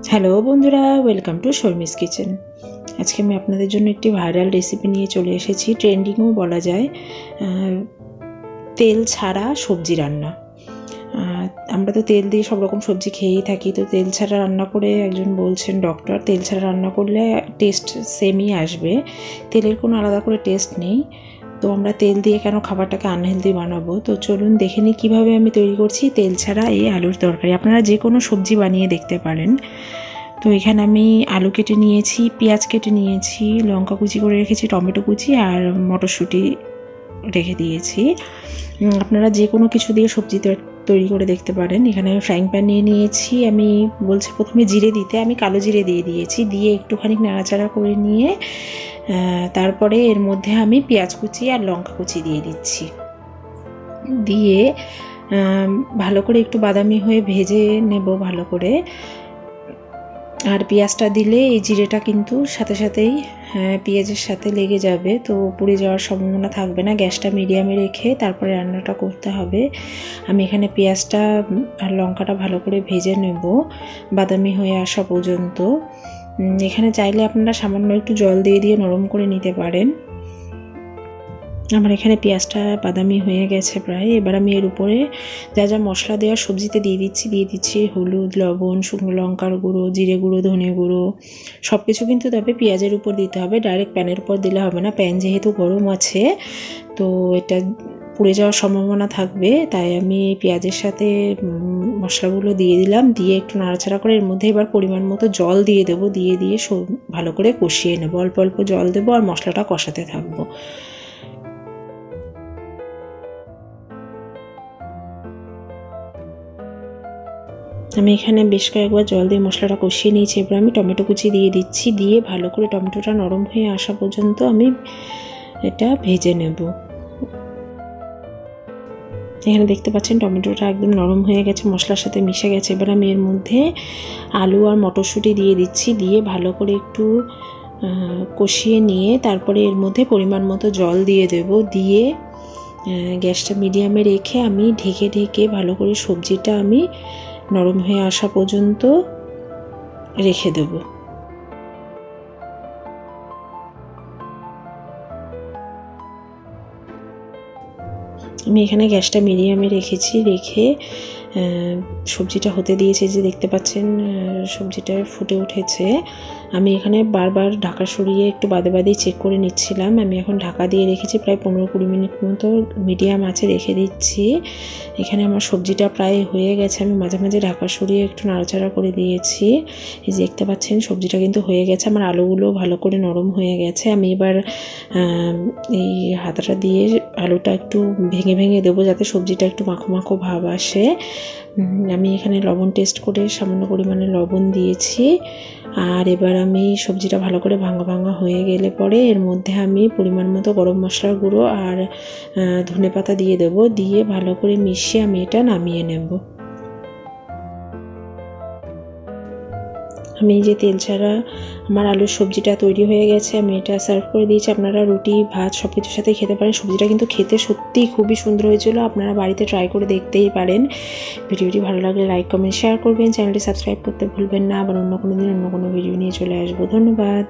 Hello বন্ধুরা, welcome to Sharmi's kitchen. আজকে আমি আপনাদের জন্য একটি ভাইরাল রেসিপি নিয়ে চলে এসেছি, ট্রেন্ডিংও বলা যায়, তেল ছাড়া সবজি রান্না। আমরা তো তেল দিয়ে সব রকম সবজি খেয়েই থাকি, তো তেল ছাড়া রান্না করে একজন বলছেন ডক্টর তেল ছাড়া রান্না করলে টেস্ট সেমই আসবে, তেলের কোনো আলাদা করে টেস্ট নেই। তো আমরা তেল দিয়ে কেন খাবারটাকে আনহেলদি বানাবো? তো চলুন দেখে নিই কীভাবে আমি তৈরি করছি তেল ছাড়া এই আলুর তরকারি। আপনারা যে কোনো সবজি বানিয়ে দেখতে পারেন। তো এখানে আমি আলু কেটে নিয়েছি, পেঁয়াজ কেটে নিয়েছি, লঙ্কা কুচি করে রেখেছি, টমেটো কুচি আর মটরশুঁটি রেখে দিয়েছি। আপনারা যে কোনো কিছু দিয়ে সবজি তৈরি করে দেখতে পারেন। এখানে ফ্রাইং প্যান নিয়ে নিয়েছি, আমি বলছি প্রথমে জিরে দিতে, আমি কালো জিরে দিয়ে দিয়েছি, দিয়ে একটুখানি নাড়াচাড়া করে নিয়ে তারপরে এর মধ্যে আমি পেঁয়াজ কুচি আর লঙ্কা কুচি দিয়ে দিচ্ছি, দিয়ে ভালো করে একটু বাদামি হয়ে ভেজে নেব ভালো করে। আর পেঁয়াজটা দিলে এই জিরেটা কিন্তু সাথে সাথেই পেঁয়াজের সাথে লেগে যাবে, তো পুড়ে যাওয়ার সম্ভাবনা থাকবে না। গ্যাসটা মিডিয়ামে রেখে তারপরে রান্নাটা করতে হবে। আমি এখানে পেঁয়াজটা আর লঙ্কাটা ভালো করে ভেজে নেব বাদামি হয়ে আসা পর্যন্ত। এখানে চাইলে আপনারা সামান্য একটু জল দিয়ে নরম করে নিতে পারেন। আমার এখানে পেঁয়াজটা বাদামি হয়ে গেছে প্রায়। এবার আমি এর উপরে যা যা মশলা দেওয়ার সবজিতে দিয়ে দিচ্ছি হলুদ, লবণ, শুকনো লঙ্কার গুঁড়ো, জিরে গুঁড়ো, ধনে গুঁড়ো, সব কিছু কিন্তু তবে পেঁয়াজের উপর দিতে হবে, ডাইরেক্ট প্যানের উপর দিলে হবে না। প্যান যেহেতু গরম আছে তো এটা পুড়ে যাওয়ার সম্ভাবনা থাকবে, তাই আমি পেঁয়াজের সাথে মশলাগুলো দিয়ে দিলাম, দিয়ে একটু নাড়াচাড়া করে এর মধ্যে এবার পরিমাণ মতো জল দিয়ে দেবো, দিয়ে ভালো করে কষিয়ে নেবো। অল্প অল্প জল দেবো আর মশলাটা কষাতে থাকবো। আমি এখানে বেশ কয়েকবার জল দিয়ে মশলাটা কষিয়ে নিয়েছি। এবার আমি টমেটো কুচি দিয়ে দিচ্ছি, দিয়ে ভালো করে টমেটোটা নরম হয়ে আসা পর্যন্ত আমি এটা ভেজে নেব। এখানে দেখতে পাচ্ছেন টমেটোটা একদম নরম হয়ে গেছে, মশলার সাথে মিশে গেছে। এবার আমি এর মধ্যে আলু আর মটরশুঁটি দিয়ে দিচ্ছি, দিয়ে ভালো করে একটু কষিয়ে নিয়ে তারপরে এর মধ্যে পরিমাণ মতো জল দিয়ে দেব, দিয়ে গ্যাসটা মিডিয়ামে রেখে আমি ঢেকে ভালো করে সবজিটা আমি নরম হয়ে আসা পর্যন্ত রেখে দেব। আমি এখানে গ্যাসটা মিডিয়ামে রেখে সবজিটা হতে দিয়েছি। যে দেখতে পাচ্ছেন সবজিটা ফুটে উঠেছে। আমি এখানে বারবার ঢাকা সরিয়ে একটু বাদে চেক করে নিচ্ছিলাম। আমি এখন ঢাকা দিয়ে রেখেছি, প্রায় 15-20 মিনিট মতো মিডিয়াম আঁচে রেখে দিচ্ছি। এখানে আমার সবজিটা প্রায় হয়ে গেছে, আমি মাঝে মাঝে ঢাকা সরিয়ে একটু নাড়াচাড়া করে দিয়েছি। এই যে দেখতে পাচ্ছেন সবজিটা কিন্তু হয়ে গেছে, আমার আলুগুলো ভালো করে নরম হয়ে গেছে। আমি এবার এই হাতাটা দিয়ে আলুটা একটু ভেঙে দেবো, যাতে সবজিটা একটু মাখো মাখো ভাব আসে। আমি এখানে লবণ টেস্ট করে সামান্য পরিমাণে লবণ দিয়েছি। আর এবার আমি সবজিটা ভালো করে ভাঙা হয়ে গেলে পরে এর মধ্যে আমি পরিমাণ মতো গরম মশলার গুঁড়ো আর ধনেপাতা দিয়ে দেবো, দিয়ে ভালো করে মিশিয়ে আমি এটা নামিয়ে নেব। আমি যে তেল ছাড়া আমার আলুর সবজিটা তৈরি হয়ে গেছে, আমি এটা সার্ভ করে দিয়েছি। আপনারা রুটি, ভাত সব কিছুর সাথে খেতে পারেন। সবজিটা কিন্তু খেতে সত্যিই খুবই সুন্দর হয়েছিল, আপনারা বাড়িতে ট্রাই করে দেখতেই পারেন। ভিডিওটি ভালো লাগলে লাইক, কমেন্ট, শেয়ার করবেন। চ্যানেলটি সাবস্ক্রাইব করতে ভুলবেন না। আবার অন্য কোনো দিন অন্য কোনো ভিডিও নিয়ে চলে আসবো। ধন্যবাদ।